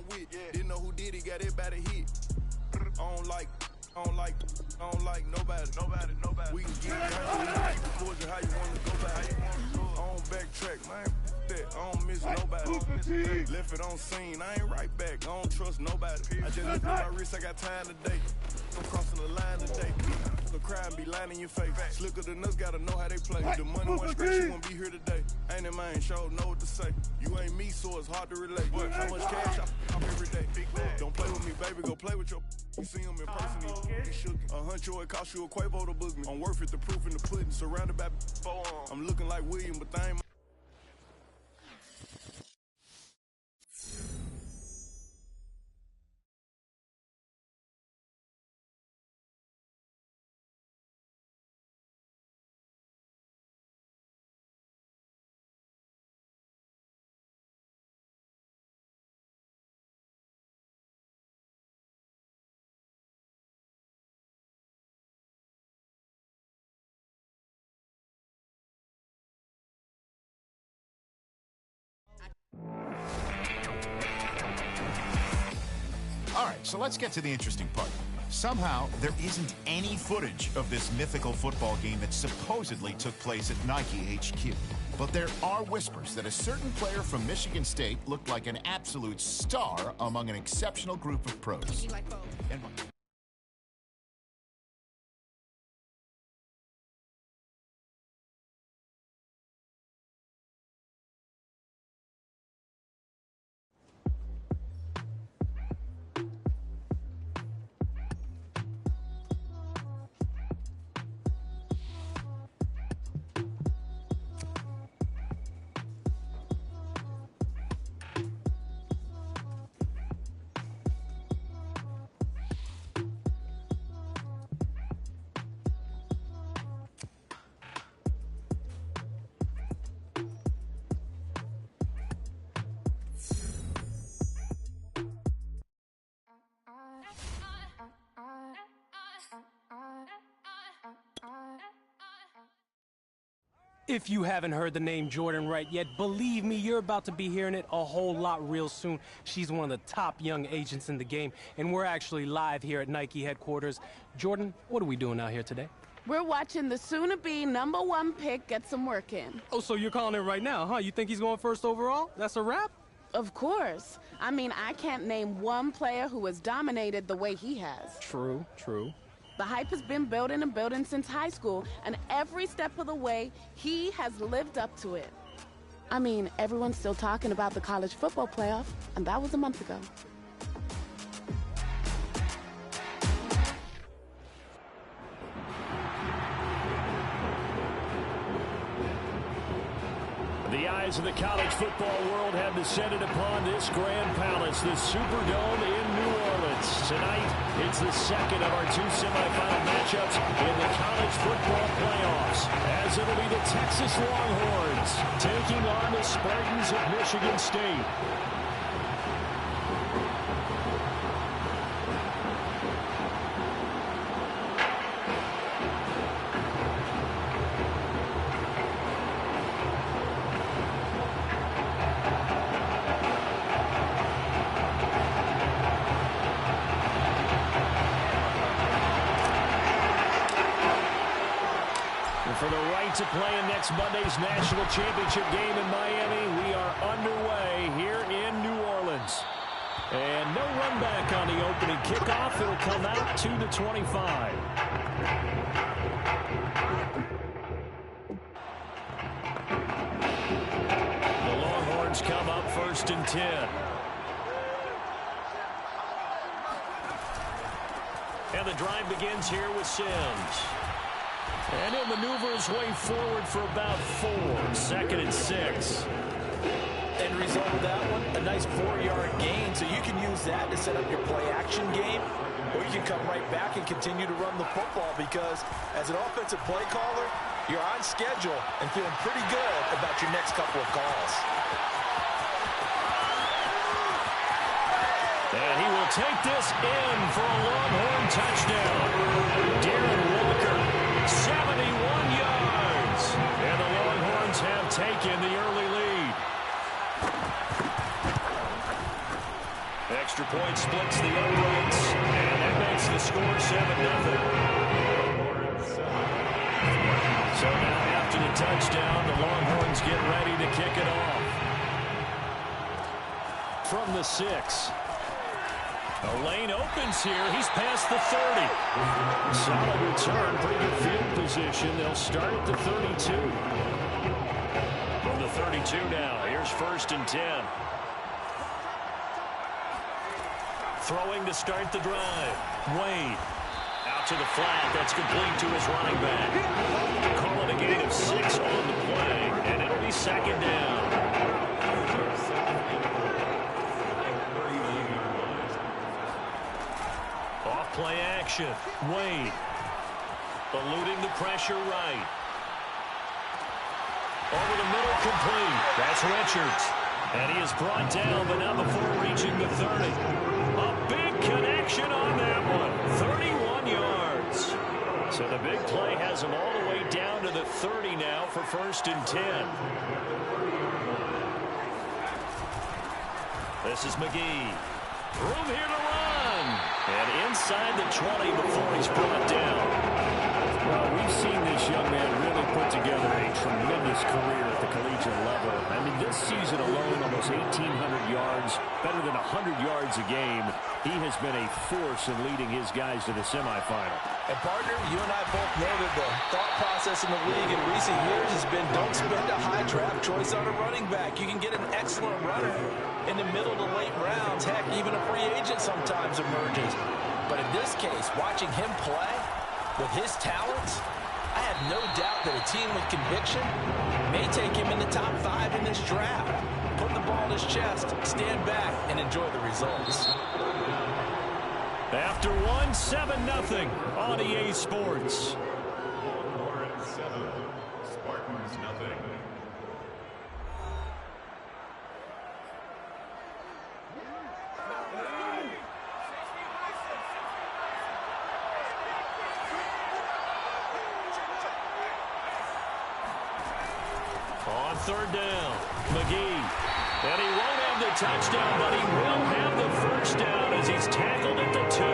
with. Didn't know who did it, got it by the hit. I don't like nobody. We can get it how you want to forge it, how you want to go by it. I don't backtrack, man. That. I don't miss nobody. Left it on scene, I ain't right back. I don't trust nobody. I just looked at my wrist, I got time today. I'm crossing the line today. The crime be lying in your face. Slicker than us, gotta know how they play. The money won't scratch, you won't be here today. Ain't that man, sure know what to say. You ain't me, so it's hard to relate. How much cash I every day? Don't play with me, baby, go play with your. You see him in person, he shook. $100, it cost you a Quavo to book me. I'm worth it, the proof in the pudding. Surrounded by forearms. I'm looking like William, but they ain't. All right, so let's get to the interesting part. Somehow, there isn't any footage of this mythical football game that supposedly took place at Nike HQ. But there are whispers that a certain player from Michigan State looked like an absolute star among an exceptional group of pros. And If you haven't heard the name Jordan Wright yet, believe me, you're about to be hearing it a whole lot real soon. She's one of the top young agents in the game, and we're actually live here at Nike headquarters. Jordan, what are we doing out here today? We're watching the soon-to-be #1 pick get some work in. Oh, so you're calling it right now, huh? You think he's going first overall? That's a wrap? Of course. I mean, I can't name one player who has dominated the way he has. True, true. The hype has been building and building since high school, and every step of the way, he has lived up to it. I mean, everyone's still talking about the college football playoff, and that was a month ago. The eyes of the college football world have descended upon this grand palace, the Superdome in New Orleans. Tonight, it's the second of our two semifinal matchups in the college football playoffs, as it'll be the Texas Longhorns taking on the Spartans of Michigan State. For the right to play in next Monday's national championship game in Miami, we are underway here in New Orleans. And no run back on the opening kickoff. It'll come out to the 25. The Longhorns come up 1st and 10. And the drive begins here with Sims. And he'll maneuver his way forward for about 4. 2nd and 6. End result of that one, a nice 4-yard gain. So you can use that to set up your play-action game, or you can come right back and continue to run the football, because as an offensive play caller, you're on schedule and feeling pretty good about your next couple of calls. And he will take this in for a Longhorn touchdown. Darren Walker, 71 yards. And the Longhorns have taken the early lead. extra point splits the uprights, and that makes the score 7-0. So now after the touchdown, the Longhorns get ready to kick it off. From the 6. The lane opens here. He's past the 30. Solid return. Pretty good field position. They'll start at the 32. From the 32 now. Here's 1st and 10. Throwing to start the drive. Wade. Out to the flat. That's complete to his running back. Call it a gain of 6 on the play. And it'll be 2nd down. Play action. Wade. Eluding the pressure right. Over the middle, complete. That's Richards. And he is brought down, but not before reaching the 30. A big connection on that one. 31 yards. So the big play has him all the way down to the 30 now for 1st and 10. This is McGee. Room here to run. And inside the 20 before he's brought down. Well, we've seen this young man really put together a tremendous career at the collegiate level. I mean, this season alone, almost 1,800 yards, better than 100 yards a game. He has been a force in leading his guys to the semifinal. And, partner, you and I both know that the thought process in the league in recent years has been don't spend a high draft choice on a running back. You can get an excellent runner in the middle to late rounds. Heck, even a free agent sometimes emerges. But in this case, watching him play with his talents, I have no doubt that a team with conviction may take him in the top 5 in this draft. Put the ball in his chest, stand back, and enjoy the results. After 1, 7-0 on EA Sports. Longhorns 7, Spartans nothing. On 3rd down, McGee. And he won't have the touchdown, but he will have the 1st down as he's tackled at the 2.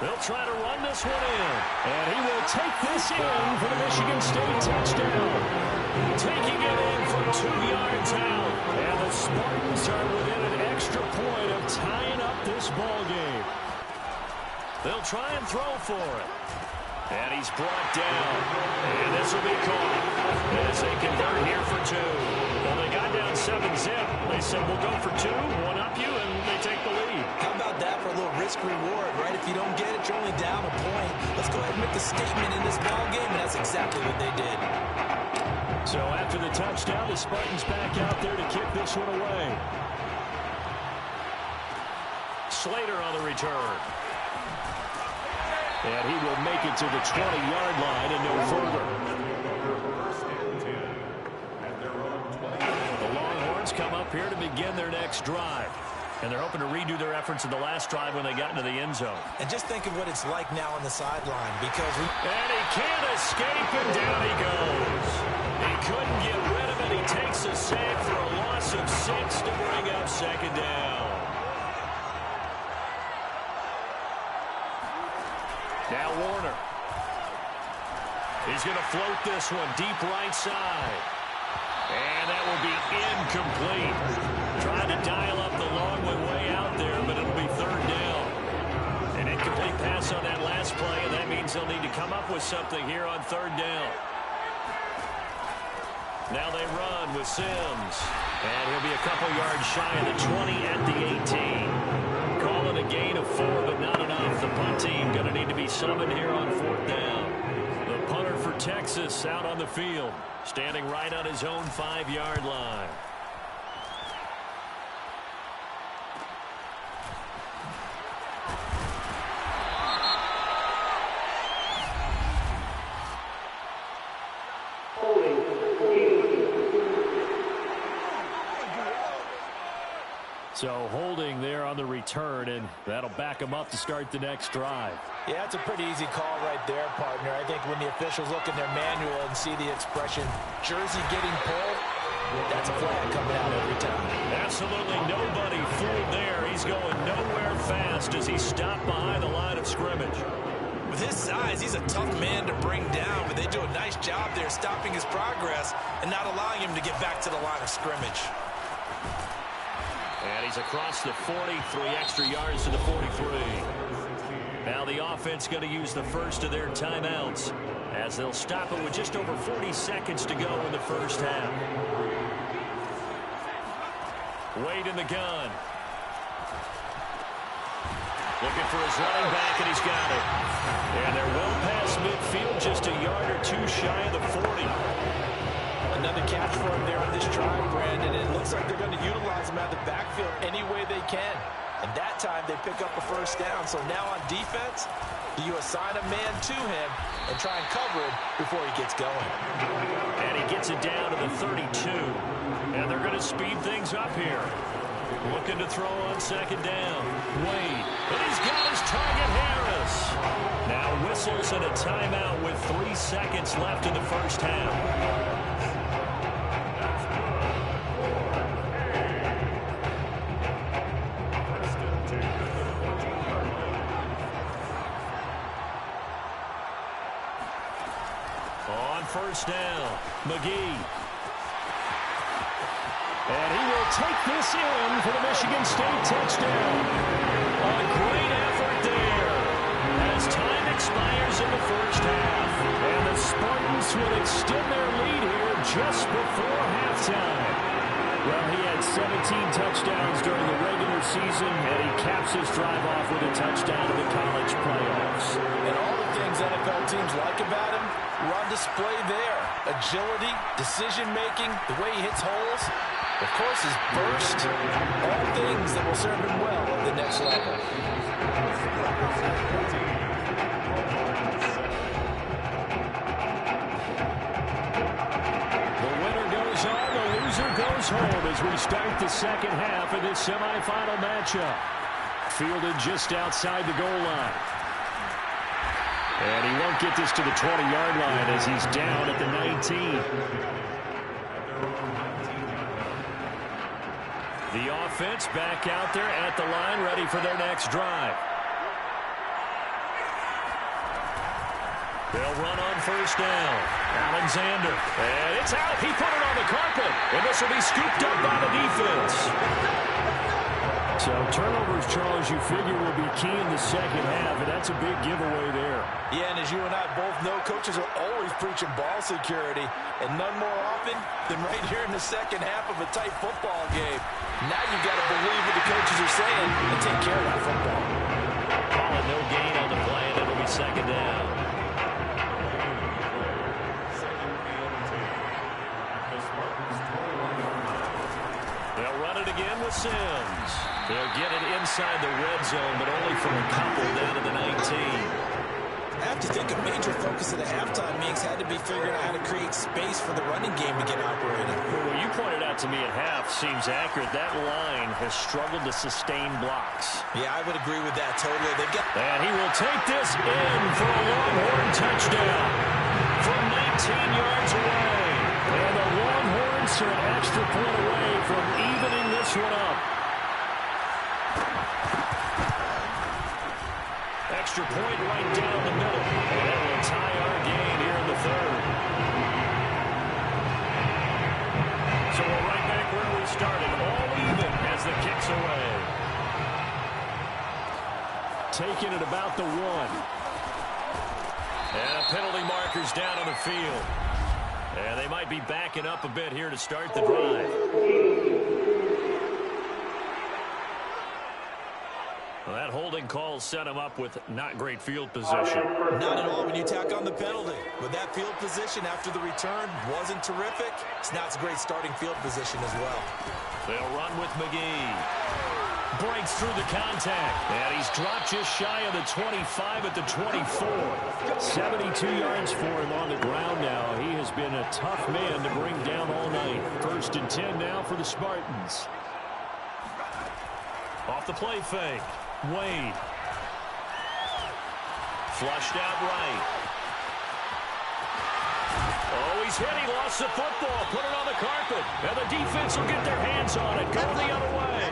They'll try to run this one in. And he will take this in for the Michigan State touchdown. Taking it in from 2 yards out. And the Spartans are within an extra point of tying up this ball game. They'll try and throw for it. And he's brought down. And this will be caught as they convert here for 2. Well, they got down 7-zip. They said, we'll go for 2, one up you, and they take the lead. How about that for a little risk-reward, right? If you don't get it, you're only down a point. Let's go ahead and make the statement in this ball game, and that's exactly what they did. So after the touchdown, the Spartans back out there to kick this one away. Slater on the return. And he will make it to the 20-yard line and no further. The Longhorns come up here to begin their next drive. And they're hoping to redo their efforts in the last drive when they got into the end zone. And just think of what it's like now on the sideline because and he can't escape, and down he goes. He couldn't get rid of it. He takes a sack for a loss of 6 to bring up 2nd down. Now Warner. He's going to float this one deep right side. And that will be incomplete. Trying to dial up the long way out there, but it'll be 3rd down. An incomplete pass on that last play, and that means they'll need to come up with something here on 3rd down. Now they run with Sims. And he'll be a couple yards shy of the 20 at the 18. Call it a gain of 4, but not enough. The punt team going to need to be summoned here on 4th down. The punter for Texas out on the field, standing right on his own 5-yard line. So holding there on the return, and that'll back them up to start the next drive. Yeah, it's a pretty easy call right there, partner. I think when the officials look in their manual and see the expression, jersey getting pulled, that's a flag coming out every time. Absolutely nobody fooled there. He's going nowhere fast as he stopped behind the line of scrimmage. With his size, he's a tough man to bring down, but they do a nice job there stopping his progress and not allowing him to get back to the line of scrimmage. And he's across the 40, 3 extra yards to the 43. Now the offense going to use the first of their timeouts as they'll stop it with just over 40 seconds to go in the first half. Wade in the gun. Looking for his running back, and he's got it. And they're well past midfield, just a yard or two shy of the 40. Another catch for him there on this drive, Brandon. It looks like they're going to utilize him out of the backfield any way they can. And that time they pick up a first down. So now on defense, you assign a man to him and try and cover him before he gets going. And he gets it down to the 32. And they're going to speed things up here. Looking to throw on second down. Wade. And he's got his target, Harris. Now whistles and a timeout with 3 seconds left in the first half. First down, McGee. And he will take this in for the Michigan State touchdown. A great effort there as time expires in the first half. And the Spartans will extend their lead here just before halftime. Well, he had 17 touchdowns during the regular season, and he caps his drive off with a touchdown in the college playoffs. And all the things NFL teams like about him were on display there. Agility, decision-making, the way he hits holes, of course his burst, all things that will serve him well at the next level. The winner goes on, the loser goes home as we start the second half of this semifinal matchup. Fielded just outside the goal line. And he won't get this to the 20-yard line as he's down at the 19. The offense back out there at the line, ready for their next drive. They'll run on first down. Alexander. And it's out. He put it on the carpet. And this will be scooped up by the defense. So turnovers, Charles, you figure will be key in the second half, and that's a big giveaway there. Yeah, and as you and I both know, coaches are always preaching ball security, and none more often than right here in the second half of a tight football game. Now you've got to believe what the coaches are saying and take care of that football. Calling no gain on the play, and it'll be second down. They'll run it again with Sims. They'll get it inside the red zone, but only from a couple down to the 19. I have to think a major focus of the halftime meetings had to be figuring out how to create space for the running game to get operating. Well, what you pointed out to me at half seems accurate. That line has struggled to sustain blocks. Yeah, I would agree with that totally. And he will take this in for a Longhorn touchdown from 19 yards away. And the Longhorns are an extra point away from evening this one up. Extra point right down the middle. And that will tie our game here in the third. So we're right back where we started. All even as the kick's away. Taking it about the 1. And a penalty marker's down on the field. And they might be backing up a bit here to start the drive. Well, that holding call set him up with not great field position. Not at all when you tack on the penalty. But that field position after the return wasn't terrific. It's not a great starting field position as well. They'll run with McGee. Breaks through the contact. And he's dropped just shy of the 25 at the 24. 72 yards for him on the ground now. He has been a tough man to bring down all night. 1st and 10 now for the Spartans. Off the play fake. Wade. Flushed out right. Oh, he's hit. He lost the football. Put it on the carpet. And the defense will get their hands on it. Go the other way.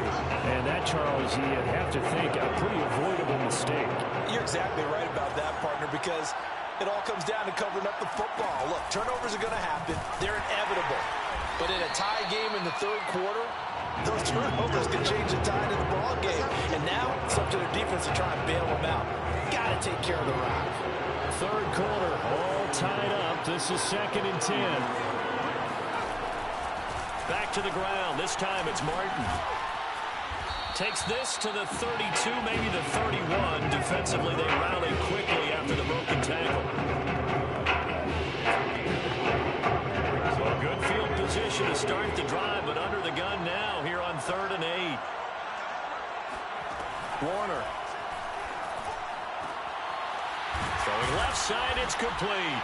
And that, Charles, you'd have to think a pretty avoidable mistake. You're exactly right about that, partner, because it all comes down to covering up the football. Look, turnovers are going to happen. They're inevitable. But in a tie game in the third quarter, those turnovers can change the tide of the ball game. And now it's up to their defense to try and bail them out. Got to take care of the rock. Third quarter, all tied up. This is 2nd and 10. Back to the ground. This time it's Martin. Takes this to the 32, maybe the 31. Defensively, they rally quickly after the broken tackle. So a good field position to start the drive, but under the gun now here on 3rd and 8. Warner. Throwing left side, it's complete.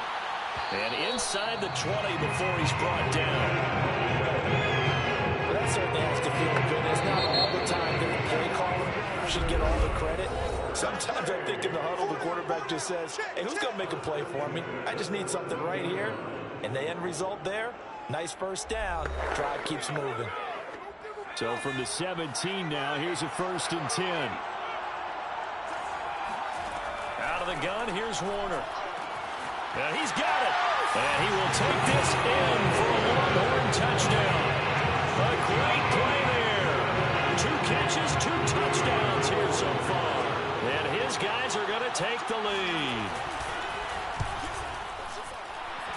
And inside the 20 before he's brought down. Well, that certainly has to feel good. It's not all the time that the play caller should get all the credit. Sometimes I think in the huddle, the quarterback just says, hey, who's going to make a play for me? I just need something right here. And the end result there, nice first down. Drive keeps moving. So from the 17 now, here's a 1st and 10. Out of the gun, here's Warner. And he's got it. And he will take this in for a Longhorn touchdown. A great play there. 2 catches, 2 touchdowns here so far. And his guys are going to take the lead.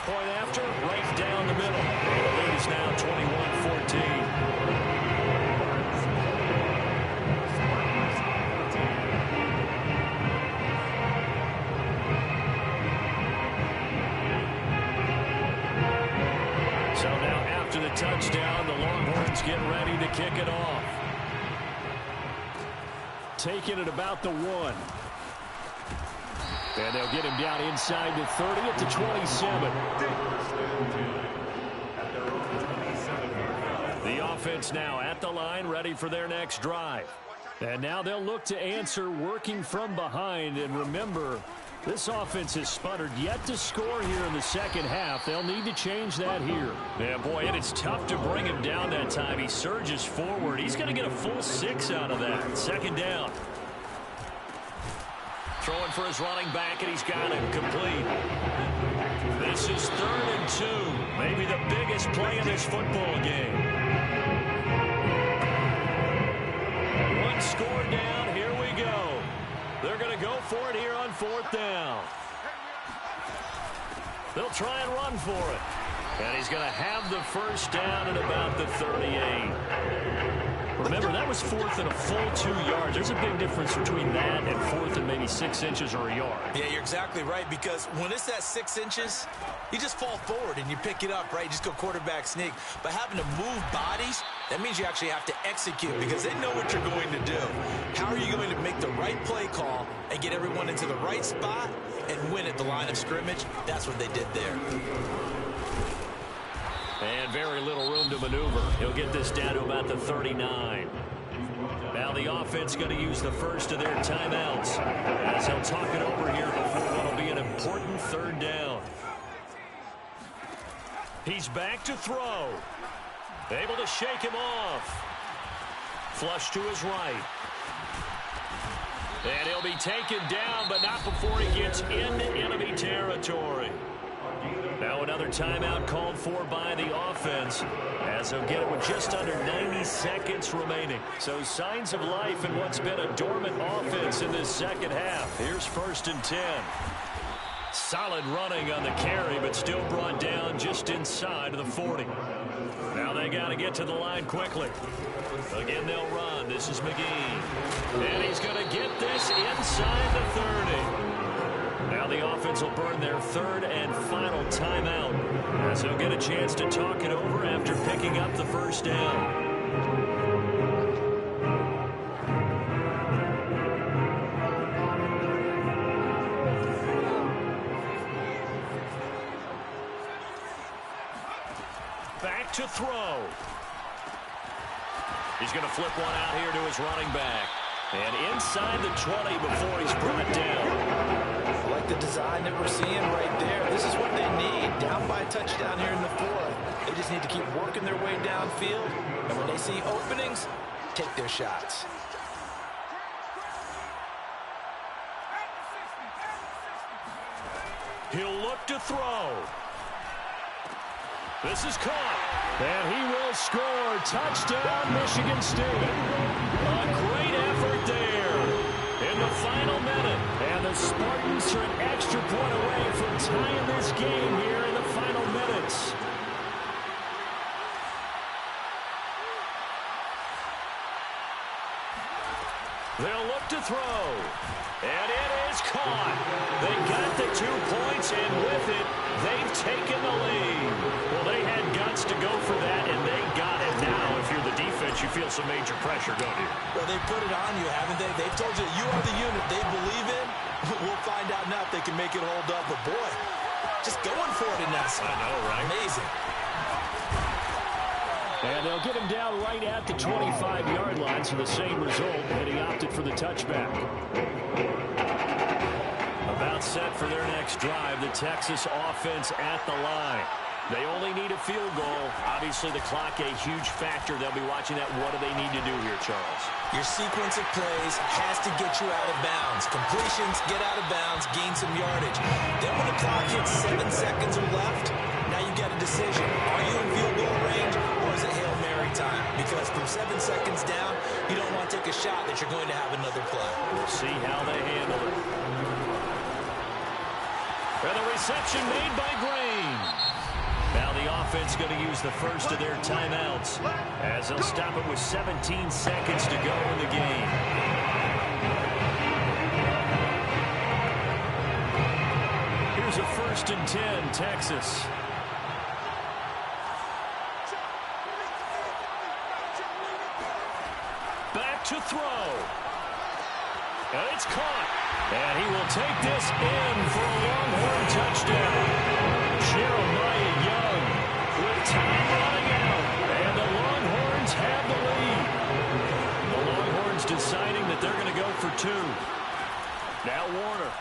Point after, right down the middle. And the lead is now 21-14. So now after the touchdown, the Longhorns get ready to kick it off. Taking it about the 1. And they'll get him down inside the 30 at the 27. The offense now at the line, ready for their next drive. And now they'll look to answer working from behind. And remember, this offense has sputtered yet to score here in the second half. They'll need to change that here. Yeah, boy, and it's tough to bring him down that time. He surges forward. He's going to get a full 6 out of that. 2nd down. Throwing for his running back, and he's got him complete. This is 3rd and 2. Maybe the biggest play in this football game. 1 score down. Here we go. They're going to go for it here on 4th down. They'll try and run for it. And he's going to have the first down at about the 38. Remember, that was 4th and a full 2 yards. There's a big difference between that and 4th and maybe 6 inches or a yard. Yeah, you're exactly right, because when it's at 6 inches, you just fall forward and you pick it up, right? You just go quarterback sneak. But having to move bodies, that means you actually have to execute, because they know what you're going to do. How are you going to make the right play call and get everyone into the right spot and win at the line of scrimmage? That's what they did there. And very little room to maneuver. He'll get this down to about the 39. Now the offense going to use the first of their timeouts as he'll talk it over here before what will be an important 3rd down. He's back to throw. Able to shake him off. Flush to his right. And he'll be taken down, but not before he gets into enemy territory. Now another timeout called for by the offense as they'll get it with just under 90 seconds remaining. So signs of life in what's been a dormant offense in this second half. Here's 1st and 10. Solid running on the carry, but still brought down just inside of the 40. Now they got to get to the line quickly. Again, they'll run. This is McGee. And he's going to get this inside the 30. Now the offense will burn their 3rd and final timeout as they'll get a chance to talk it over after picking up the first down. Back to throw. He's going to flip one out here to his running back. And inside the 20 before he's brought down. I like the design that we're seeing right there. This is what they need. Down by a touchdown here in the fourth. They just need to keep working their way downfield. And when they see openings, take their shots. He'll look to throw. This is caught. And he will score. Touchdown, Michigan State. A great effort there in the final minute. And the Spartans are an extra point away from tying this game here in the final minutes. They'll look to throw. And it is caught. They got the 2 points, and with it, they've taken the lead. Well, they had guts to go for that, and they got it. Now, if you're the defense, you feel some major pressure, don't you? Well, they put it on you, haven't they? They've told you you are the unit they believe in. We'll find out now if they can make it hold up. But, boy, just going for it in that spot. I know, right? Amazing. And they'll get him down right at the 25-yard line, so the same result, and he opted for the touchback. About set for their next drive, the Texas offense at the line. They only need a field goal. Obviously, the clock a huge factor. They'll be watching that. What do they need to do here, Charles? Your sequence of plays has to get you out of bounds. Completions, get out of bounds, gain some yardage. Then when the clock hits 7 seconds or left, now you get a decision. Are you in field goal range, or is it Hail Mary time? Because from 7 seconds down, you don't want to take a shot that you're going to have another play. We'll see how they handle it. And the reception made by Green. Now the offense going to use the first of their timeouts as they'll stop it with 17 seconds to go in the game. Here's a 1st and 10, Texas. Back to throw. And it's caught. And he will take this in for a Longhorn touchdown. Jeremiah Young with time running out. And the Longhorns have the lead. The Longhorns deciding that they're going to go for 2. Now Warner.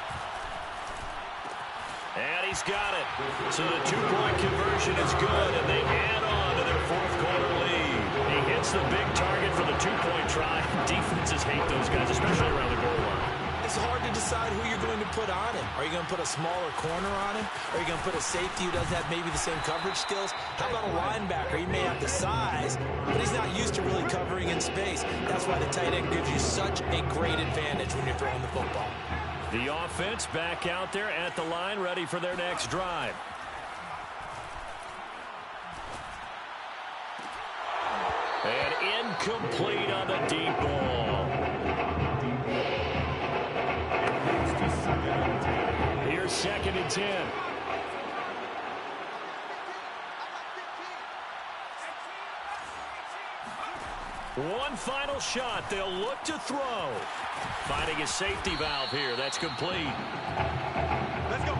And he's got it. So the 2-point conversion is good, and they add on to their 4th quarter lead. He hits the big target for the 2-point try. Defenses hate those guys, especially around the goal line. It's hard to decide who you're going to put on him. Are you going to put a smaller corner on him? Are you going to put a safety who doesn't have maybe the same coverage skills? How about a linebacker? He may have the size, but he's not used to really covering in space. That's why the tight end gives you such a great advantage when you're throwing the football. The offense back out there at the line, ready for their next drive. And incomplete on the deep ball. Here's 2nd and 10. One final shot. They'll look to throw. Finding a safety valve here. That's complete. Let's go.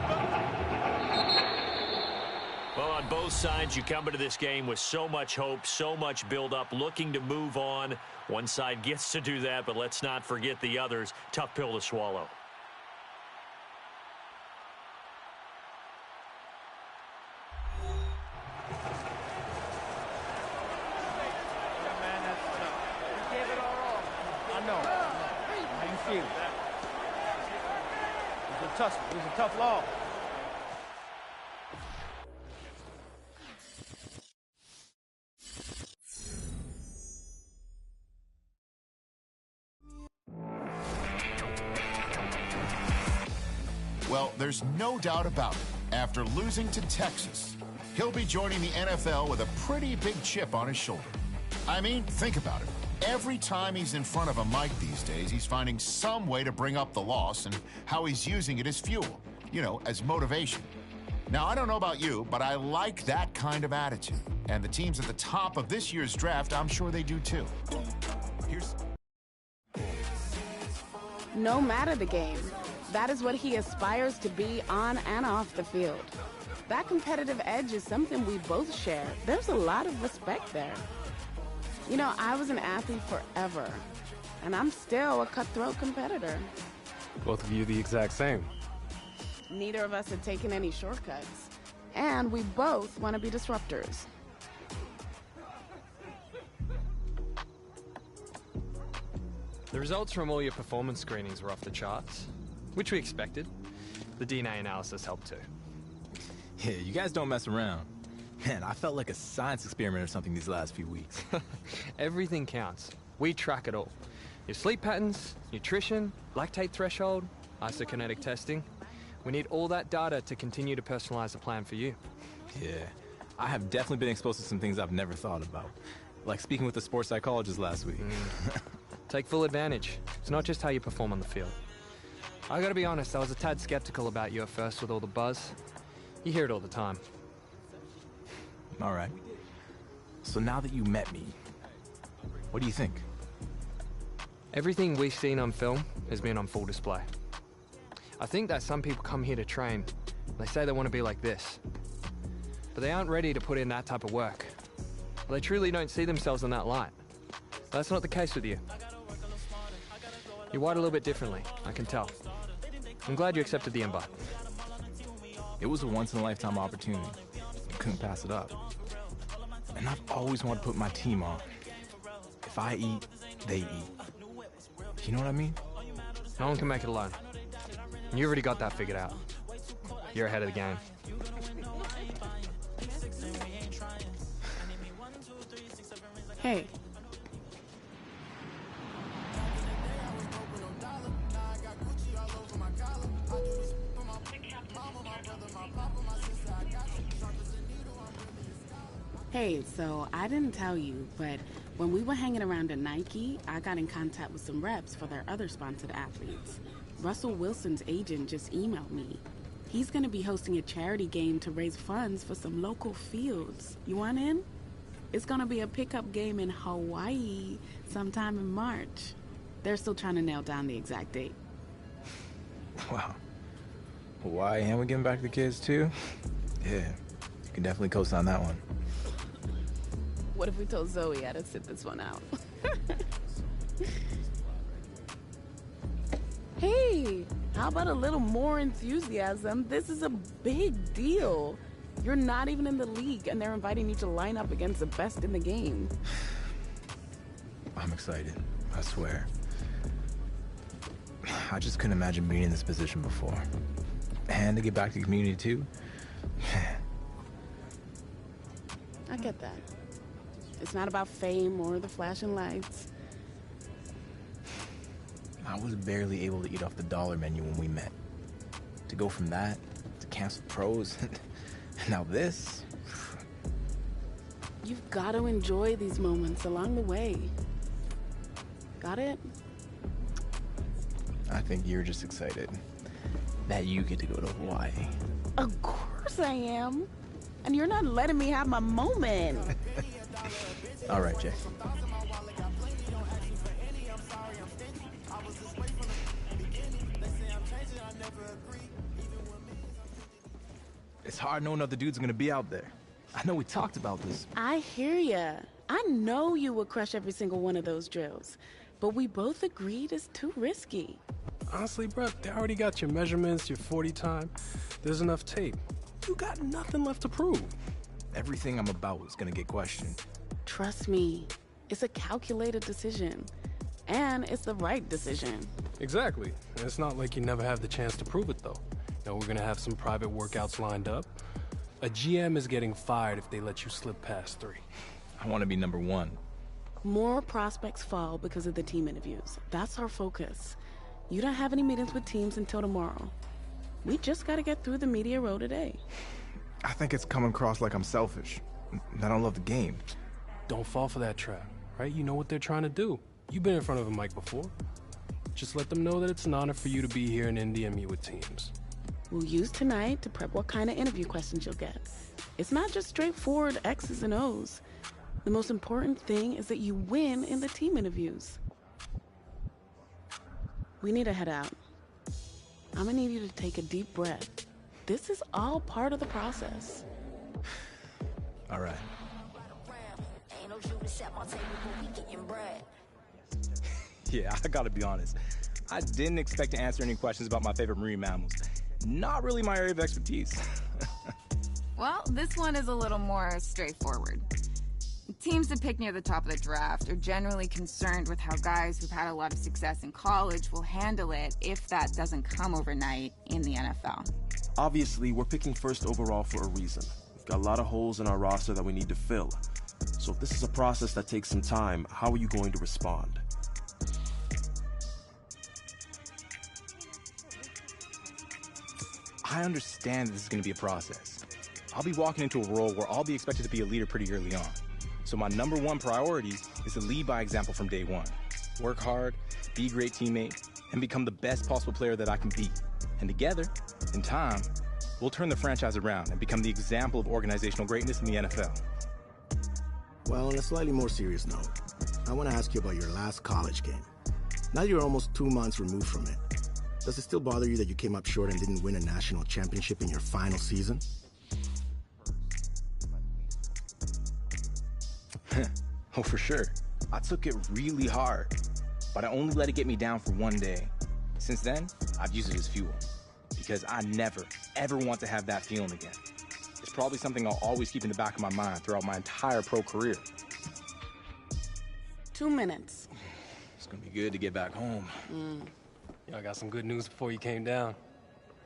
Well, on both sides, you come into this game with so much hope, so much build-up, looking to move on. One side gets to do that, but let's not forget the others. Tough pill to swallow. It was a tough loss. Well, there's no doubt about it. After losing to Texas, he'll be joining the NFL with a pretty big chip on his shoulder. I mean, think about it. Every time he's in front of a mic these days, he's finding some way to bring up the loss and how he's using it as fuel, you know, as motivation. Now, I don't know about you, but I like that kind of attitude. And the teams at the top of this year's draft, I'm sure they do too. No matter the game, that is what he aspires to be on and off the field. That competitive edge is something we both share. There's a lot of respect there. You know, I was an athlete forever, and I'm still a cutthroat competitor. Both of you the exact same. Neither of us had taken any shortcuts, and we both want to be disruptors. The results from all your performance screenings were off the charts, which we expected. The DNA analysis helped too. Yeah, you guys don't mess around. Man, I felt like a science experiment or something these last few weeks. Everything counts. We track it all. Your sleep patterns, nutrition, lactate threshold, isokinetic testing. We need all that data to continue to personalize a plan for you. Yeah, I have definitely been exposed to some things I've never thought about. Like speaking with the sports psychologist last week. Take full advantage. It's not just how you perform on the field. I gotta be honest, I was a tad skeptical about you at first with all the buzz. You hear it all the time. All right. So now that you met me, what do you think? Everything we've seen on film has been on full display. I think that some people come here to train. They say they want to be like this. But they aren't ready to put in that type of work. They truly don't see themselves in that light. That's not the case with you. You're wired a little bit differently, I can tell. I'm glad you accepted the invite. It was a once-in-a-lifetime opportunity. Couldn't pass it up. And I've always wanted to put my team on. If I eat, they eat. You know what I mean? No one can make it alone. And you already got that figured out. You're ahead of the game. Hey. Hey, so I didn't tell you, but when we were hanging around at Nike, I got in contact with some reps for their other sponsored athletes. Russell Wilson's agent just emailed me. He's going to be hosting a charity game to raise funds for some local fields. You want in? It's going to be a pickup game in Hawaii sometime in March. They're still trying to nail down the exact date. Wow. Hawaii, and we're giving back to the kids too? Yeah, you can definitely co-sign that one. What if we told Zoe how to sit this one out? Hey, how about a little more enthusiasm? This is a big deal. You're not even in the league, and they're inviting you to line up against the best in the game. I'm excited, I swear. I just couldn't imagine being in this position before. And to get back to the community too. I get that. It's not about fame or the flashing lights. I was barely able to eat off the dollar menu when we met. To go from that to cancel pros, and now this. You've got to enjoy these moments along the way. Got it? I think you're just excited that you get to go to Hawaii. Of course I am. And you're not letting me have my moment. All right, Jay. It's hard knowing other dudes are gonna be out there. I know we talked about this. I hear ya. I know you would crush every single one of those drills. But we both agreed it's too risky. Honestly, bro, they already got your measurements, your 40 time. There's enough tape. You got nothing left to prove. Everything I'm about is gonna get questioned. Trust me, it's a calculated decision. And it's the right decision. Exactly. And it's not like you never have the chance to prove it, though. You know, we're gonna have some private workouts lined up. A GM is getting fired if they let you slip past 3. I want to be number 1. More prospects fall because of the team interviews. That's our focus. You don't have any meetings with teams until tomorrow. We just gotta get through the media row today. I think it's coming across like I'm selfish. I don't love the game. Don't fall for that trap, right? You know what they're trying to do. You've been in front of a mic before. Just let them know that it's an honor for you to be here in Indy and meet with teams. We'll use tonight to prep what kind of interview questions you'll get. It's not just straightforward X's and O's. The most important thing is that you win in the team interviews. We need to head out. I'm gonna need you to take a deep breath. This is all part of the process. All right. Yeah, I gotta be honest. I didn't expect to answer any questions about my favorite marine mammals. Not really my area of expertise. Well, this one is a little more straightforward. Teams that pick near the top of the draft are generally concerned with how guys who've had a lot of success in college will handle it if that doesn't come overnight in the NFL. Obviously, we're picking first overall for a reason. We've got a lot of holes in our roster that we need to fill. So if this is a process that takes some time, how are you going to respond? I understand this is going to be a process. I'll be walking into a role where I'll be expected to be a leader pretty early on. So my number one priority is to lead by example from day one. Work hard, be a great teammate, and become the best possible player that I can be. And together, in time, we'll turn the franchise around and become the example of organizational greatness in the NFL. Well, on a slightly more serious note, I want to ask you about your last college game. Now you're almost 2 months removed from it. Does it still bother you that you came up short and didn't win a national championship in your final season? Oh, for sure. I took it really hard, but I only let it get me down for one day. Since then, I've used it as fuel, because I never, ever want to have that feeling again. It's probably something I'll always keep in the back of my mind throughout my entire pro career. 2 minutes. It's gonna be good to get back home. I got some good news before you came down.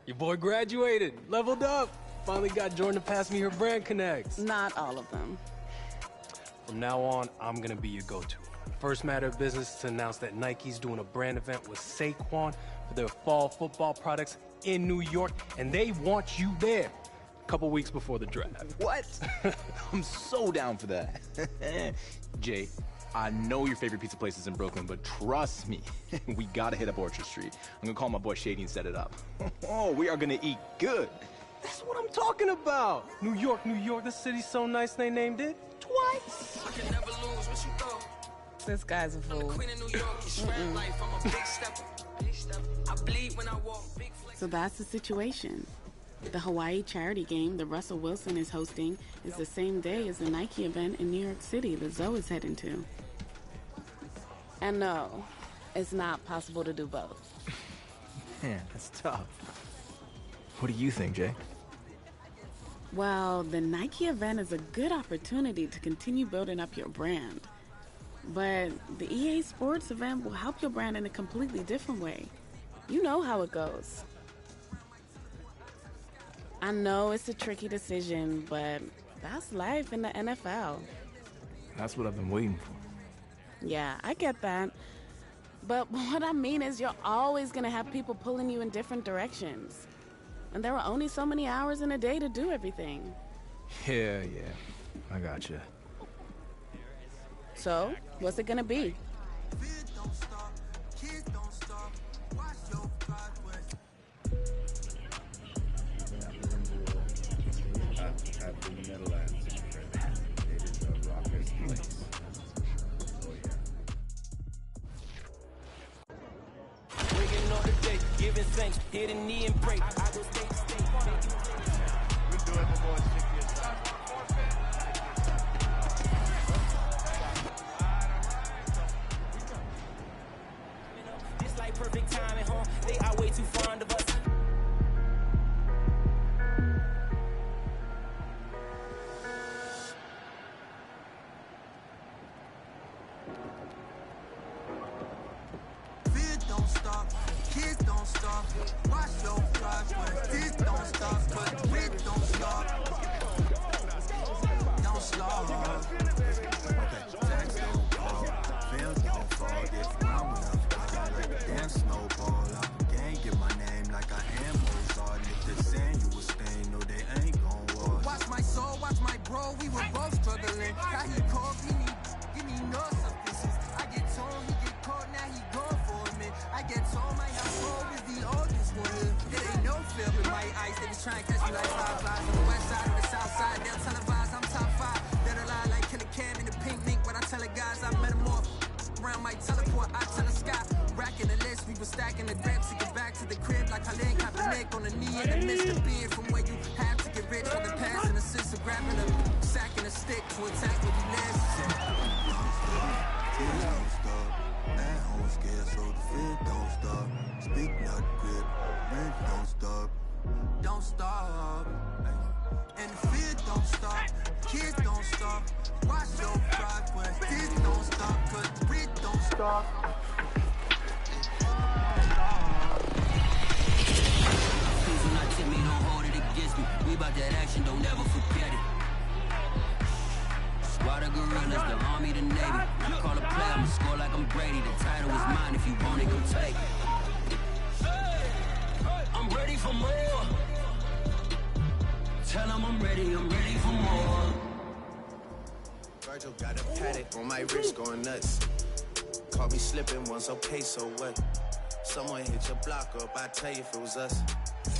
Your boy graduated, leveled up. Finally got Jordan to pass me her brand connects. Not all of them. From now on, I'm gonna be your go-to. First matter of business is to announce that Nike's doing a brand event with Saquon for their fall football products in New York, and they want you there a couple weeks before the draft. What? I'm so down for that. Jay, I know your favorite pizza place is in Brooklyn, but trust me, we gotta hit up Orchard Street. I'm gonna call my boy Shady and set it up. Oh, we are gonna eat good. That's what I'm talking about. New York, the city's so nice they named it twice. I can never lose what you throw. This guy's a fool. So that's the situation. The Hawaii charity game that Russell Wilson is hosting is the same day as the Nike event in New York City that Zoe is heading to. And no, it's not possible to do both. Man, that's tough. What do you think, Jay? Well, the Nike event is a good opportunity to continue building up your brand. But the EA Sports event will help your brand in a completely different way. You know how it goes. I know it's a tricky decision, but that's life in the NFL. That's what I've been waiting for. Yeah, I get that. But what I mean is you're always going to have people pulling you in different directions. And there are only so many hours in a day to do everything. Yeah, I gotcha. So, what's it going to be? Giving thanks, hit a knee and break. I go state. We'll do it before 6 years. This like perfect time at home. They are way too fond of us. Don't stop, kids don't stop. Watch your progress. This don't stop, but we don't stop. Don't stop. Tax don't fall, film don't fall. Get round enough, I got like a damn snowball. I can't get my name like I am Mozart. If they're saying you a stain, no, they ain't gon' walk. Watch my soul, watch my bro. We were both struggling. How he called, he need no substances. I get told, he get caught, now he gone for a minute. I get told my household is the oldest one. There ain't no fear with my eyes. They was trying to catch me like 5 flies. On the west side or the south side, they'll televise. I'm top 5. They'll lie like Killer Cam in the pink mink. When I tell the guys I metamorph around my teleport, I tell the sky. Racking the list, we were stacking the grapes to get back to the crib like Colin Kaepernick on the knee in the midst of being from where you have to get rich from the past and assist of grabbing a sack and a stick to attack where you live. kids don't stop. Watch your progress. Kids don't stop, cause we don't stop. Please do not tip me, don't hold it against me. We about that action, don't ever forget it. Squad of gorillas, the army, the navy. Call a play, I'ma score like I'm Brady. The title is mine, if you want it, come take it. I'm ready for more. Tell them I'm ready for more. Virgil got a paddock on my wrist going nuts. Caught me slipping once, okay, so what? Someone hit your block up, I tell you if it was us.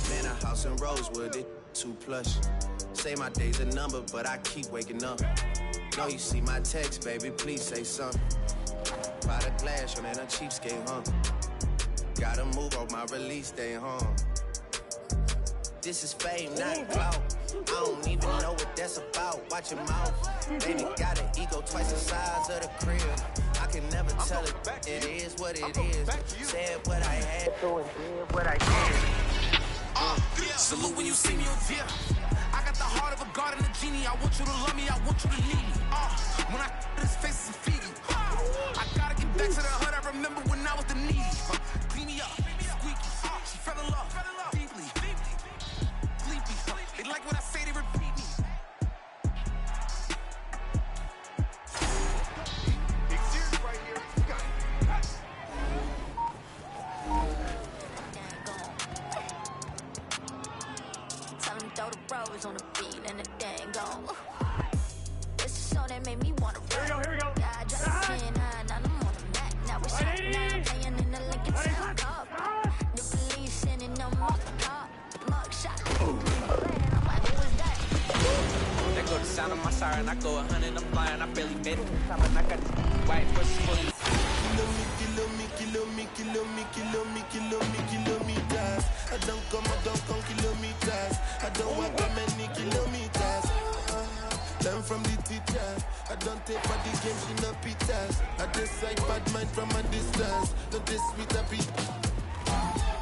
Man, a house in Rosewood, it too plush. Say my day's a number, but I keep waking up. Know you see my text, baby, please say something. By the glass, on that a cheapskate, huh? Gotta move on my release day, huh? This is fame, not clout. I don't even know what that's about. Watch your mouth. Baby got an ego twice the size of the crib. I can never tell it. It is what it is. Said what I had to and did what I did. Salute when you see me on dear. I got the heart of a god and a genie. I want you to love me, I want you to need me. When I his face is Fiji. I gotta get back to the hood. I remember when I was the needy. Clean me up, squeaky. She fell in love, deeply. Sleepy. They like what I say, they repeat me. Big serious right here. Tell them throw the rose on the beat and the dang gone. This is a song that made me wanna rap. Here we go. Yeah, I dropped 10 high, now I'm on the mat. Now we're shot, now I'm playing in the Lincoln Town Cup. The police sending them off the top. Mug shot. I'm like, who is that? There go the sound of my siren. I go 100, I'm flying. I barely made it. I got white pussy fully. Kilometers. I don't come kilometers. I don't walk that many kilometers. Learn from the teacher. I don't take for the game, she no pitas. I decide bad mind from a distance. Not this sweet happy.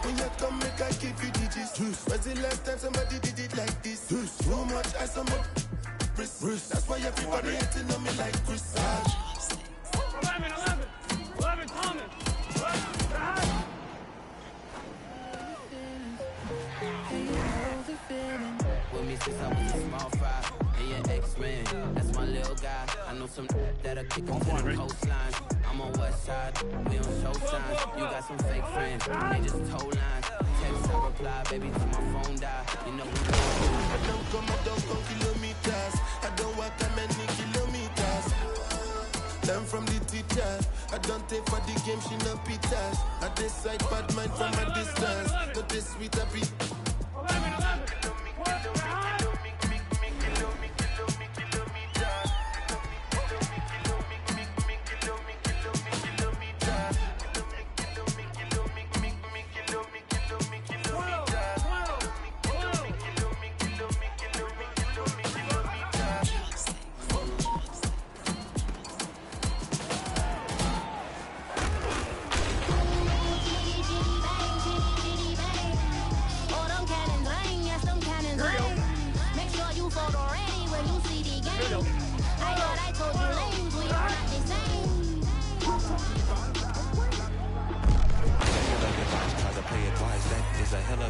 When you come, make I give you digits. Was the last time somebody did it like this? Too much I some up. That's why everybody hating on me like Chris. 11 coming. With me since I was a small fry. And your ex-man, that's my little guy. I know some that'll kick him to the coastline. I'm on west side, we on show signs. You got some fake friends, they just tow lines. Text, I reply, baby, till my phone die. You know we I don't come kilometers. I don't walk that many kilometers. Learn from the teacher. I don't take for the game, she no pitas. I decide bad mind from a distance. Not this sweet happy. 11.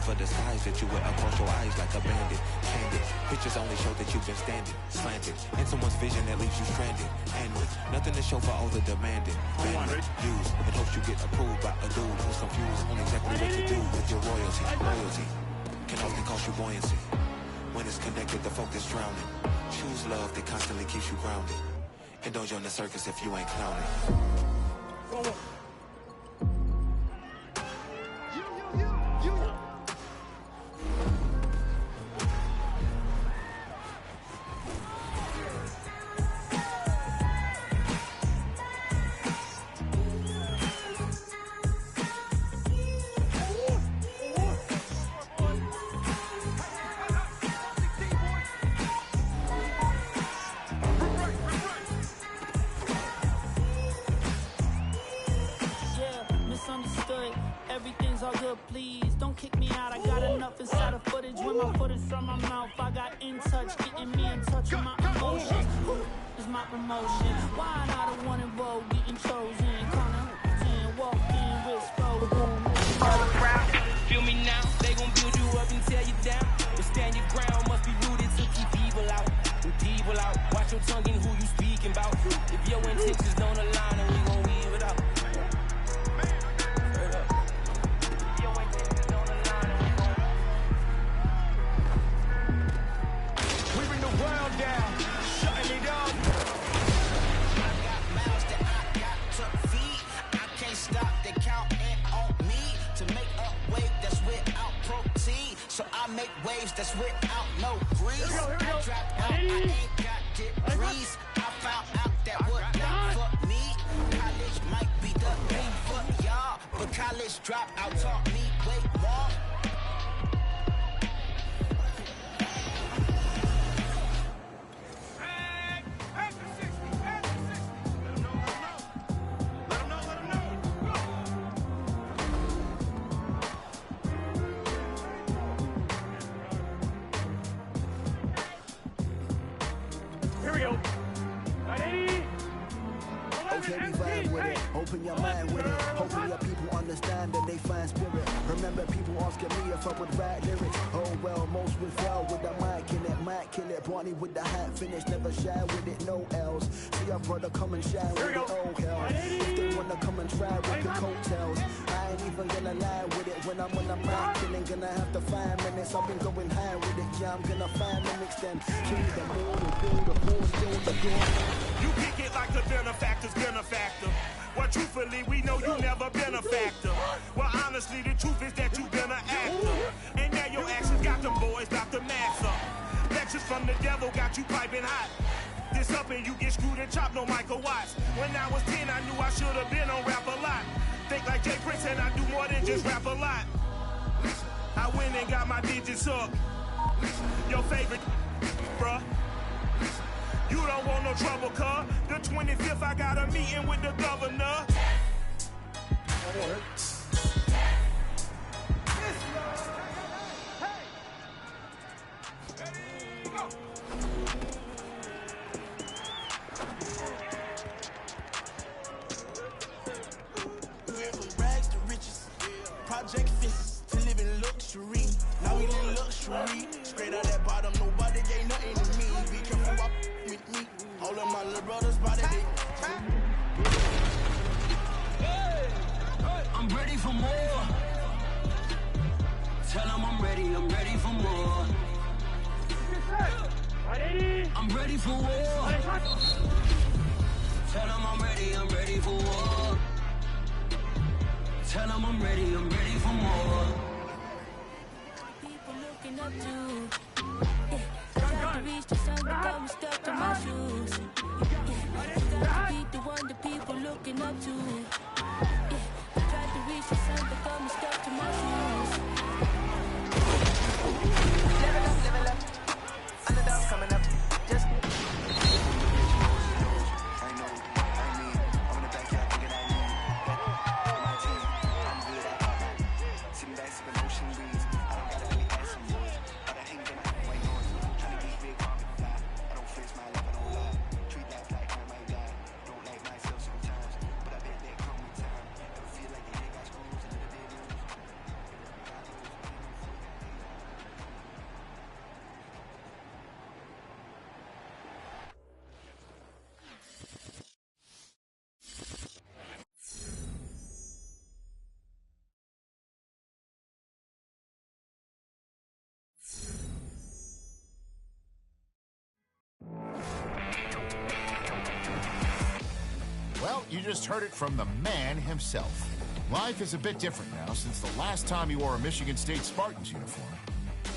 For disguise that you wear across your eyes like a bandit. Candid pictures only show that you've been standing slanted in someone's vision that leaves you stranded. And with nothing to show for all the demanding. Bandit, use in hopes you get approved by a dude who's confused on exactly what to do with your royalty. Loyalty can often cost you buoyancy. When it's connected, the focus drowning. Choose love that constantly keeps you grounded. And don't join the circus if you ain't clowning. in touch, getting me in touch with my emotions. Is my promotion. Why not the one involved, getting chosen? Kinda walk in with flow. Feel me now, they gon' build you up and tear you down. But stand your ground, must be rooted to keep evil out. Evil out, watch your tongue and who you speaking about. If your intentions don't align, then we gon' weave it out. Straight up. If your intentions don't align, then we gon' we bring the world down, shutting it up. I got mouths that I got to feed. I can't stop, they counting on me to make a wave that's without protein. So I make waves that's without no grease. I drop out, I ain't got degrees. I found out that would not for me. College might be the thing for y'all, but college dropout taught me way more. Here we go. Ready? Okay, we vibe with it. Open your mind with it. Hopefully your people understand and they find spirit. Remember people asking me if I would write lyrics. Oh well, most would fail with the mic in it. Might kill it. Barney with the hat finish. Never shy with it. No L's. See your brother come and shine with it. Oh hell. If they wanna come and try with the coattails, I ain't even gonna lie with it. When I'm on the mic, killing, gonna have to 5 minutes. I've been going high with it. Yeah, I'm gonna find the mix then. King the moon, the moon, still the door. You kick it like the benefactor's benefactor. Well, truthfully, we know you never been a factor. Well, honestly, the truth is that you've been an actor. And now your actions got them boys about to max up. Lectures from the devil got you piping hot. This up and you get screwed and chopped, no Michael Watts. When I was 10, I knew I should have been on rap a lot. Think like Jay Prince and I do more than just rap a lot. I went and got my digits up. Your favorite, bruh. You don't want no trouble, cuz. The 25th, I got a meeting with the governor. Rags to riches, project fists to live in luxury. Now we live luxury. Straight out that bottom, nobody gave nothing to me. Be careful up with me. All of my little brothers by the day. I'm ready for more. Tell them I'm ready for more. I'm ready for war. Tell them I'm ready for war. Tell them I'm ready for more. People looking up to. Trying to reach the sun, but I'm stuck to my shoes. Gotta be the one that people looking up to. Tried to reach the sun, but I'm stuck to my shoes. Level up. Underdogs coming up. Just. Well, you just heard it from the man himself. Life is a bit different now since the last time he wore a Michigan State Spartans uniform.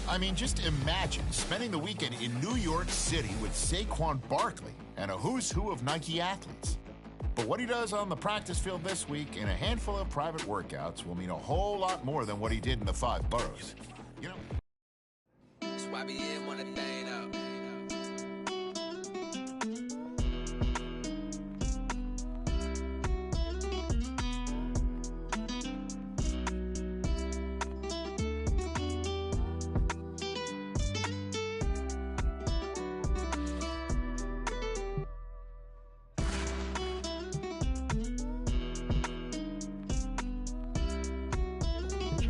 I mean, just imagine spending the weekend in New York City with Saquon Barkley and a who's who of Nike athletes. But what he does on the practice field this week in a handful of private workouts will mean a whole lot more than what he did in the 5 boroughs. You know? That's why we in one thing up.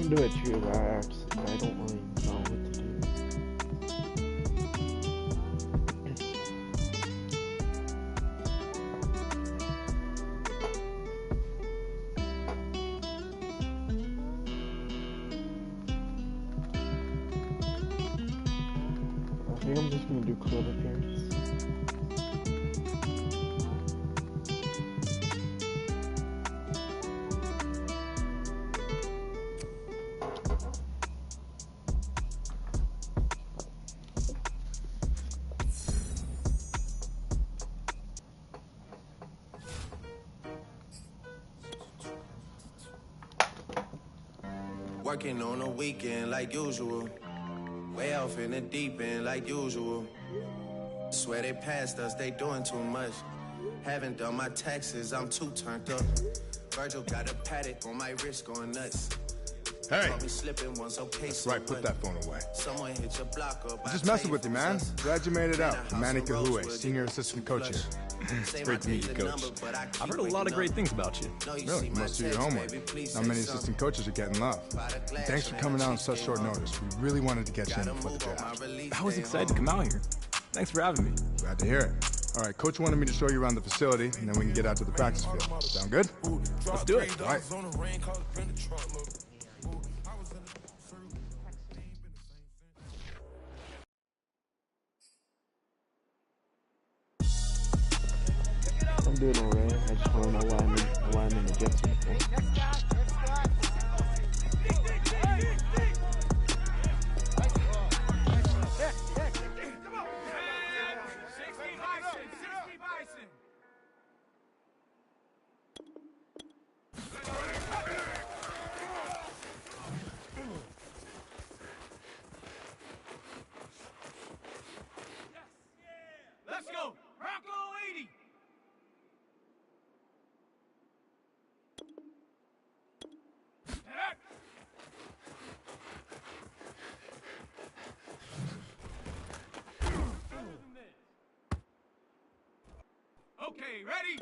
can do it too, but I don't really know what to do. I think I'm just gonna do club appearance. Working on a weekend like usual. Way off in the deep end like usual. Swear they passed us, they doing too much. Haven't done my taxes, I'm too turned up. Virgil got a paddock on my wrist going nuts. Hey. Caught me slipping once, okay, That's so right, put that phone away. Someone hit your block up. I'm just messing with you, man. Glad you made it out. Manny Kahue, senior assistant coach here. It's great to meet you, Coach. I've heard a lot of great things about you. Really? You must do your homework. Not many assistant coaches are getting love. And thanks for coming out on such short notice. We really wanted to get you in before the draft. I was excited to come out here. Thanks for having me. Glad to hear it. All right, Coach wanted me to show you around the facility, and then we can get out to the practice field. Sound good? Let's do it. All right. I'm doing alright. I just want to know why I'm in the Jets uniform. Let's go! Bronco 80! Okay, ready?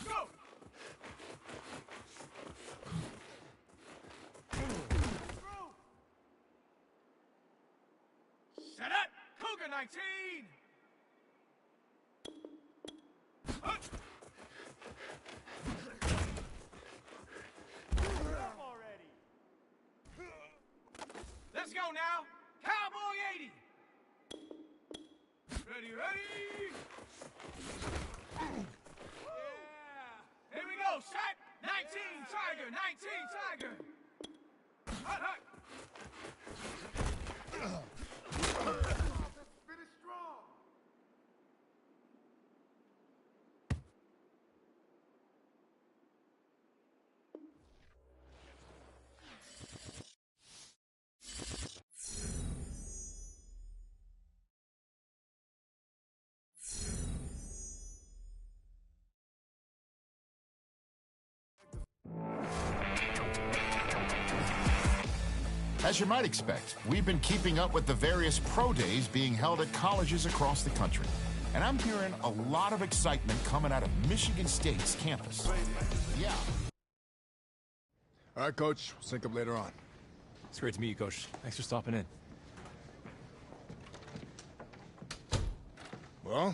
Go! Set up! Cougar 19! Up! Already. Let's go now! Cowboy 80! Ready, ready! Yeah! Here we go! Set! 19 Tiger! 19 Tiger! Hut, hut! Finish strong! As you might expect, we've been keeping up with the various pro days being held at colleges across the country. And I'm hearing a lot of excitement coming out of Michigan State's campus. Yeah. All right, Coach. We'll sync up later on. It's great to meet you, Coach. Thanks for stopping in. Well,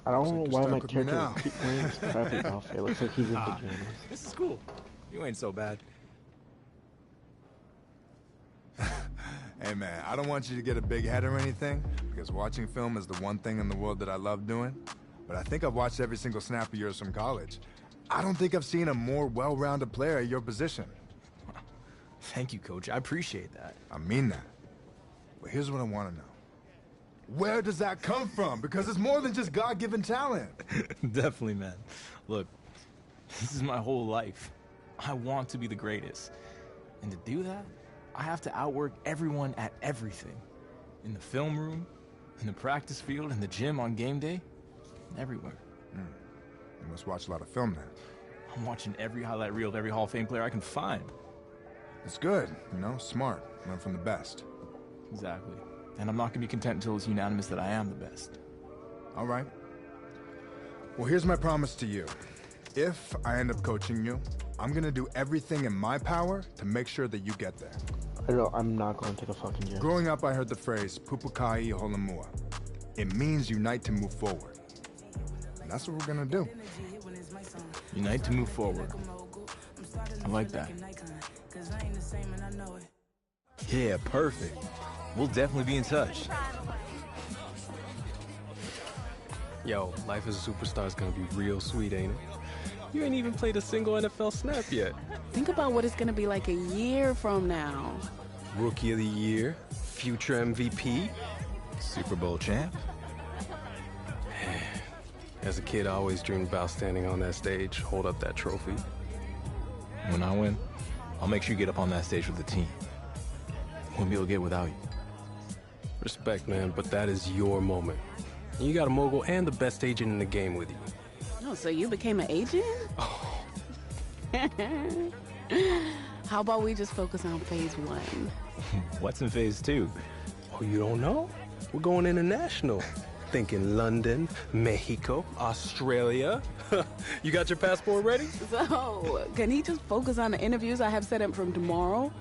I don't know why my stuck with me character now. keeps wearing this crappy outfit. It looks like he's in pajamas. This is cool. You ain't so bad. Hey, man, I don't want you to get a big head or anything, because watching film is the one thing in the world that I love doing. But I think I've watched every single snap of yours from college. I don't think I've seen a more well-rounded player at your position. Thank you, Coach. I appreciate that. I mean that. But here's what I want to know. Where does that come from? Because it's more than just God-given talent. Definitely, man. Look, this is my whole life. I want to be the greatest. And to do that, I have to outwork everyone at everything. In the film room, in the practice field, in the gym on game day, everywhere. You must watch a lot of film then. I'm watching every highlight reel of every Hall of Fame player I can find. It's good, smart. Learn from the best. Exactly. And I'm not going to be content until it's unanimous that I am the best. All right. Well, here's my promise to you. If I end up coaching you, I'm gonna do everything in my power to make sure that you get there. I'm not going to the fucking gym. Growing up, I heard the phrase, Pupukai Holamua. It means unite to move forward. And that's what we're gonna do. Unite to move forward. I like that. Yeah, perfect. We'll definitely be in touch. Yo, life as a superstar is gonna be real sweet, ain't it? You ain't even played a single NFL snap yet. Think about what it's gonna be like a year from now. Rookie of the Year, future MVP, Super Bowl champ. As a kid, I always dreamed about standing on that stage, hold up that trophy. When I win, I'll make sure you get up on that stage with the team. Won't be able to get without you. Respect, man, but that is your moment. And you got a mogul and the best agent in the game with you. Oh, so you became an agent? Oh. How about we just focus on phase 1? What's in phase 2? Oh, you don't know? We're going international. Thinking London, Mexico, Australia. You got your passport ready? So, can he just focus on the interviews I have set up from tomorrow?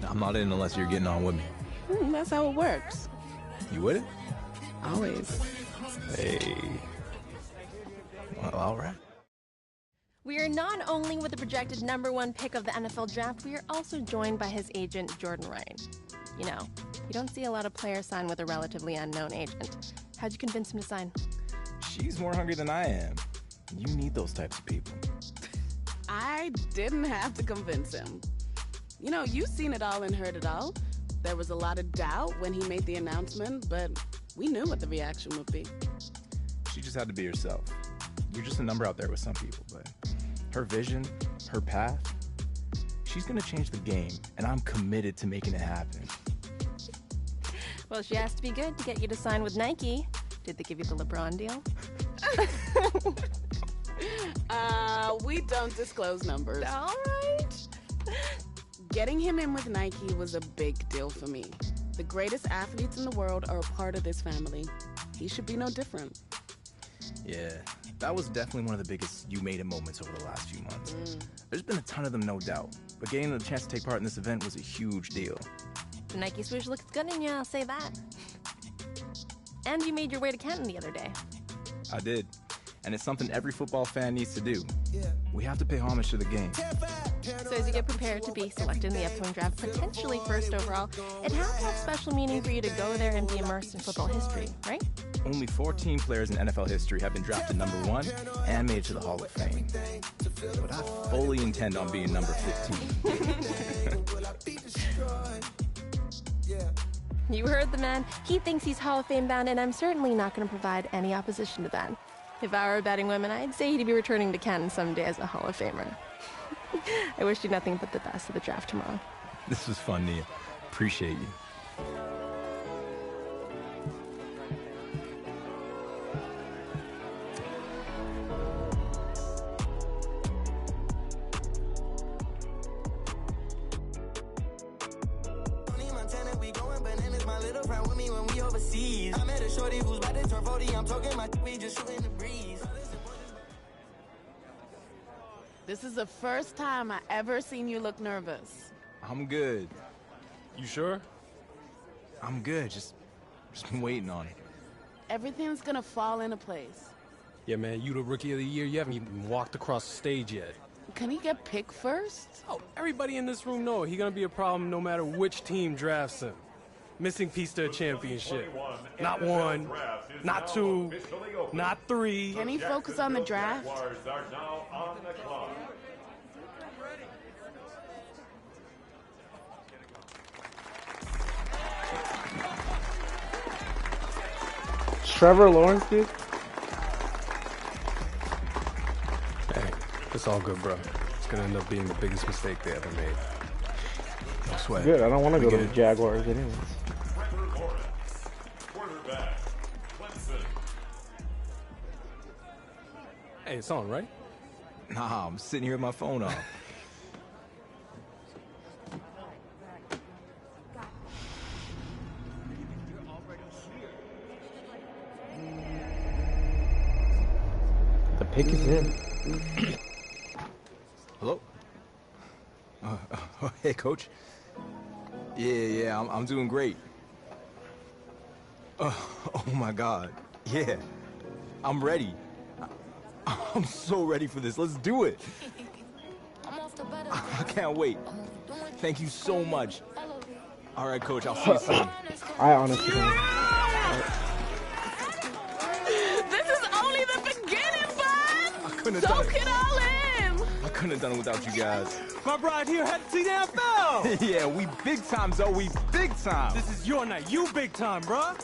I'm not in unless you're getting on with me. That's how it works. You with it? Always. Hey. Well, all right. We are not only with the projected #1 pick of the NFL draft, we are also joined by his agent, Jordan Ryan. You know, you don't see a lot of players sign with a relatively unknown agent. How'd you convince him to sign? She's more hungry than I am. You need those types of people. I didn't have to convince him. You know, you've seen it all and heard it all. There was a lot of doubt when he made the announcement, but we knew what the reaction would be. She just had to be herself. You're just a number out there with some people, but her vision, her path, she's gonna change the game, and I'm committed to making it happen. Well, she has to be good to get you to sign with Nike. Did they give you the LeBron deal? We don't disclose numbers. All right. Getting him in with Nike was a big deal for me. The greatest athletes in the world are a part of this family. He should be no different. Yeah, that was definitely one of the biggest you made it moments over the last few months. There's been a ton of them, no doubt, but getting the chance to take part in this event was a huge deal. The Nike swoosh looks good in you, I'll say that. And you made your way to Canton the other day. I did, and it's something every football fan needs to do. We have to pay homage to the game. So as you get prepared to be selected in the upcoming draft, potentially first overall, it has to have special meaning for you to go there and be immersed in football history, right? Only 14 players in NFL history have been drafted #1 and made it to the Hall of Fame. But I fully intend on being number 15. You heard the man. He thinks he's Hall of Fame bound, and I'm certainly not going to provide any opposition to that. If I were a betting woman, I'd say he'd be returning to Canton someday as a Hall of Famer. I wish you nothing but the best of the draft tomorrow. This was fun, Nia. Appreciate you. I met a shorty who's about to turn 40. I'm talking my we just shooting the breeze. This is the first time I ever seen you look nervous. I'm good. You sure? I'm good. Just been waiting on it. Everything's gonna fall into place. Yeah, man, you the Rookie of the Year. You haven't even walked across the stage yet. Can he get picked first? Oh, everybody in this room know he's gonna be a problem no matter which team drafts him. Missing piece to a championship. Not 1, not 2, not 3. Can he focus on the draft? Trevor Lawrence, dude? Hey, it's all good, bro. It's gonna end up being the biggest mistake they ever made. No sweat. Good, I don't want to go to the Jaguars anyways. Hey, it's on, right? Nah, I'm sitting here with my phone off. The pick is in. Hello? Hey, Coach. Yeah, I'm doing great. Oh my God. Yeah, I'm ready. I'm so ready for this. Let's do it. I can't wait. Thank you so much. All right, Coach, I'll see you soon. I honestly don't. This is only the beginning, bud! Soak it all in! I couldn't have done it without you guys. My bride here had to see the NFL. Yeah, we big time, Zoe. We big time. This is your night. You big time, bruh.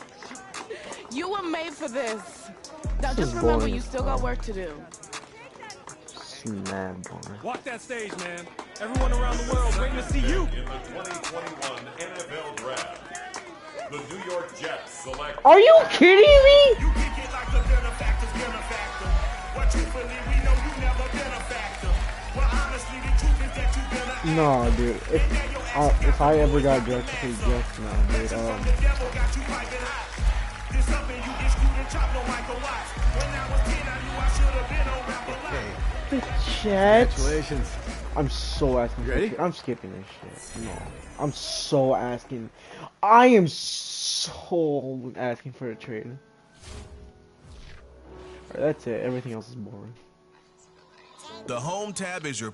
You were made for this. Now This just is remember, boring you as still got fuck. work to do. It's mad boring. Walk that stage, man. Everyone around the world waiting to see you. In the 2021 NFL Draft, the New York Jets select. Are you kidding me? You kick it like the benefactor's benefactor. What you believe, we know you never been a factor. Well, honestly, the truth is that you've been a No, dude. If I ever got drafted to the Jets, no, dude. the devil got you piping hot. This something you get screwed and chopped on Michael Watts. When I was 10, I knew I should have been on Rapper Live. The Jets. Congratulations. I'm so asking. Ready? I'm skipping this shit. No, I'm so asking. I am so asking for a trade. Alright, that's it. Everything else is boring. The Home tab is your